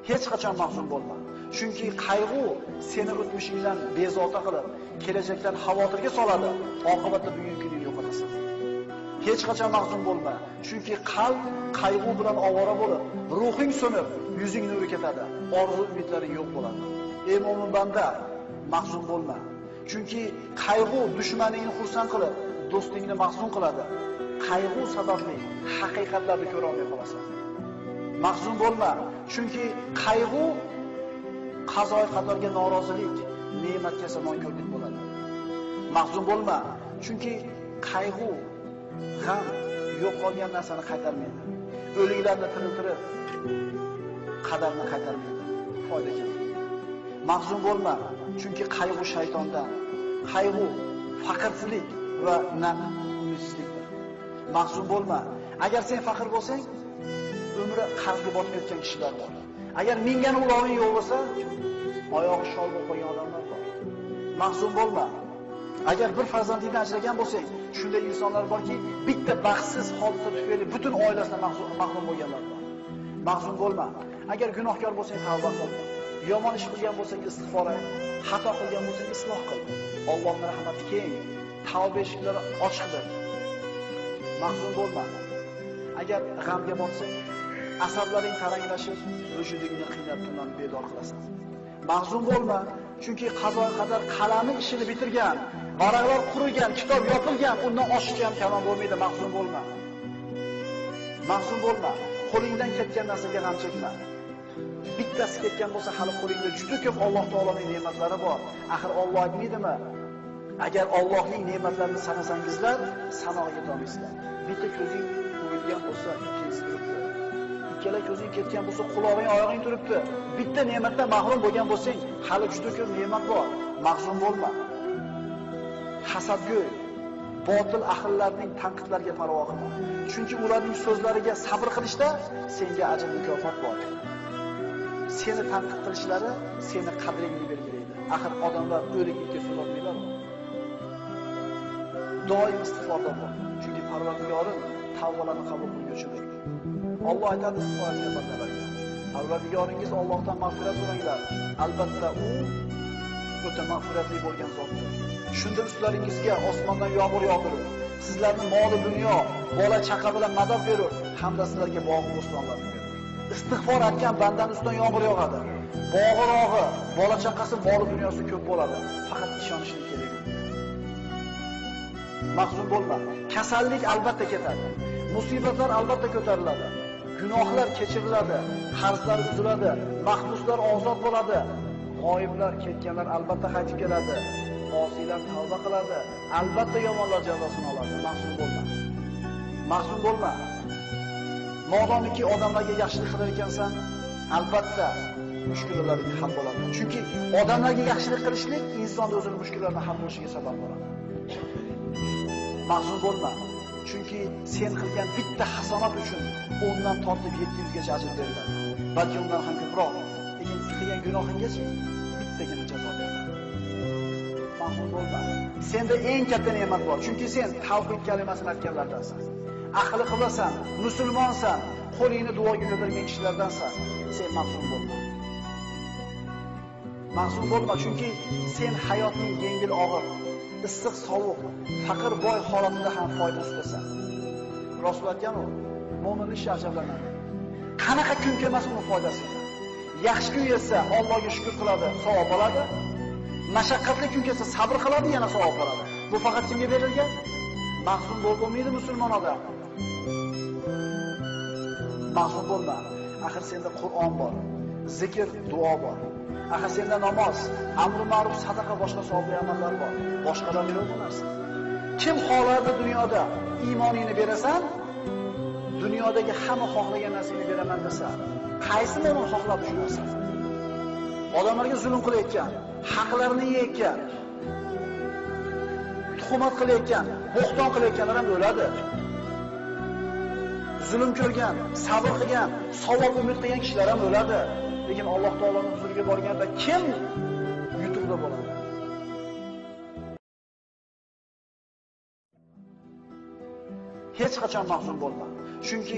Hech qachon mahzun bo'lma. Chunki qayg'u seni o'tmishingdan bezovta qilib, kelajakdan xavotirga soladi, oqibatda bugungi kuningni yo'qotasan. Hech qachon mahzun bo'lma. Chunki qalb qayg'u bilan ovora bo'lib, ruhing so'nib, yuzing nuri ketadi, orzu-umidlaring yo'q bo'ladi. Ey mo'min banda, mahzun bo'lma. Chunki qayg'u dushmaningni xursand qilib, do'stingni mahzun qiladi. Qayg'u sababli haqiqatlarni ko'ra olmay qolasan. Mahzun bo'lma, chunki qayg'u qazoy qadorga norozilik, ne'matga simonko'rlik bo'ladi. Mahzun bo'lma, chunki qayg'u, g'am yo'q qolgan narsani qaytarmaydi. O'liklarni tiriltirib, qadarni qaytarmaydi. Foyda kelmaydi. Mahzun bo'lma, chunki qayg'u shaytondan. Qayg'u faqirlik va umidsizlikdir. Mahzun bo'lma. Agar sen faqir bo'lsang, umri qarzga botib ketgan kishilar bor. Agar mingani uloving yo'q bo'lsa, oyog'i shol bo'lib qolgan odamlar bor. Mahzun bo'lma. Agar bir farzandingdan ajragan bo'lsang, shunday insonlar borki, bitta baxtsiz hodisa tufayli butun oilasidan mahrum bo'lganlar bor. Mahzun bo'lma. Agar gunohkor bo'lsang, tavba qil. Yomon ish qilgan bo'lsang, istig'for et. Xato qilgan bo'lsang, isloh qil. Allohning rahmati keng, tavba eshiklari ochiqdir. Mahzun bo'lma. Agar g'amga botsang, asablaring taranglashib, vujudingni qiynab tundan bedor qilasan. Mahzun bo'lma, chunki qazo qadar qalami ishini bitirgan, varaqlar qurigan, kitob yopilgan, undan oshiqcha ham tamom bo'lmaydi. Mahzun bo'lma. Mahzun bo'lma. Qo'lingdan ketgan narsaga g'am chekma. Bittasi ketgan bo'lsa, hali qo'lingda juda ko'p Alloh taoloning ne'matlari bor. Axir Alloh aytmaydimi? Agar Allohning ne'matlarini sanasangizlar, sanoqqa yetolmaysizlar. Bitta ko'zing o'yilgan bo'lsa, ikkinchisi turibdi. Ikkala ko'zing ketgan bo'lsa, quloqing, oyog'ing turibdi. Bitta ne'matdan mahrum bo'lgan bo'lsang, hali juda ko'p ne'mat bor. Mahzun bo'lma. Hasadgo'y, botil ahillarning tanqidlariga parvo qilma. Chunki ularning so'zlariga sabr qilishda senga ajr mukofot bor. Seni tanqid qilishlari seni qadringni belgilaydi. Axir odamlar o'lik itga so'rolmaylar. Doim istig'forda bo'l. Chunki Parvardigorim tavbalarni qabul qiluvchidir. Alloh aytadi Isoga bandalarga: Parvardigoringiz Allohdan mag'firat so'ranglar. Albatta u o'ta mag'firatli bo'lgan zotdir. Shunda ustlaringizga osmondan yomg'ir yog'dirib, sizlarning moli dunyo, bola chaqa bilan madad berib, hamda sizlarga bog' bo'stonlarni beradi. Istig'for etgan bandaning ustidan yomg'ir yog'adi. Bog'irog'i, bola chaqasi, moli dunyosi ko'p bo'ladi. Faqat ishonishing kerak. Mahzun bo'lma. Kasallik albatta ketadi. Musibatlar albatta ko'tariladi. Gunohlar kechiriladi, qarzlar uziladi, mahbuslar ozod bo'ladi. G'oyiblar, ketganlar albatta qaytib keladi. Osiylar tavba qiladi. Albatta yomonlar jazosini oladi. Mahzun bo'lma. Mahzun bo'lma. Modomiki odamlarga yaxshilik qilar ekansan, albatta mushkullaring hal bo'ladi. Chunki odamlarga yaxshilik qilishlik insonning o'zining mushkullarini hal bo'lishiga sabab bo'ladi. Mahzun bo'lma. Chunki sen qilgan bitta hasanat uchun 10 dan tortib 700 gacha ajr beriladi. Balki undan ham ko'proq. Lekin qilgan gunohinggacha bittagina jazo beriladi. Mahzun bo'lma. Senda eng katta ne'mat bor. Chunki sen tavhid kalimasini aytganlardansan. Aqli qilasan, musulmonsan, qo'lingni duoga ko'targan kishilardansan. Sen mahzun bo'lma. Mahzun bo'lma, chunki sen hayotning yengil og'ir, issiq sovuq, faqir boy holatida ham foyda ustasan. Rasul aytgan-ku, mo'minlik ajablanadi. Qanaqa kun kelmasa uni foydasi bor. Yaxshi kun yesa Allohga shukr qiladi, savob oladi. Mashaqqatli kun kelsa sabr qiladi, yana savob oladi. Bu faqat kimga berilgan? Mahzun bo'lmaydi musulmon odam. Mahzun bo'lma. Axir senda Qur'on bor, zikr, duo bor. Axir senda namoz, amr ma'ruf, sadaqa, boshqa savobli amallar bor. Boshqalar yo'q bu narsa. Kim xohlardi dunyoda iymoningni berasan, dunyodagi hamma xohlagan narsani beraman desa, qaysi mo'min xohlab shu narsani? Odamlarga zulm qilayotgan, haqlarini yeyotgan, tuhmat qilayotgan, bo'xton qilayotganlar ham o'ladi. Zulm ko'rgan, sabr qilgan, savob umid qilgan kishilar ham o'ladi. Lekin Alloh taoloning huzuriga borganda kim yutuqda bo'ladi? Hech qachon mahzun bo'lma. Chunki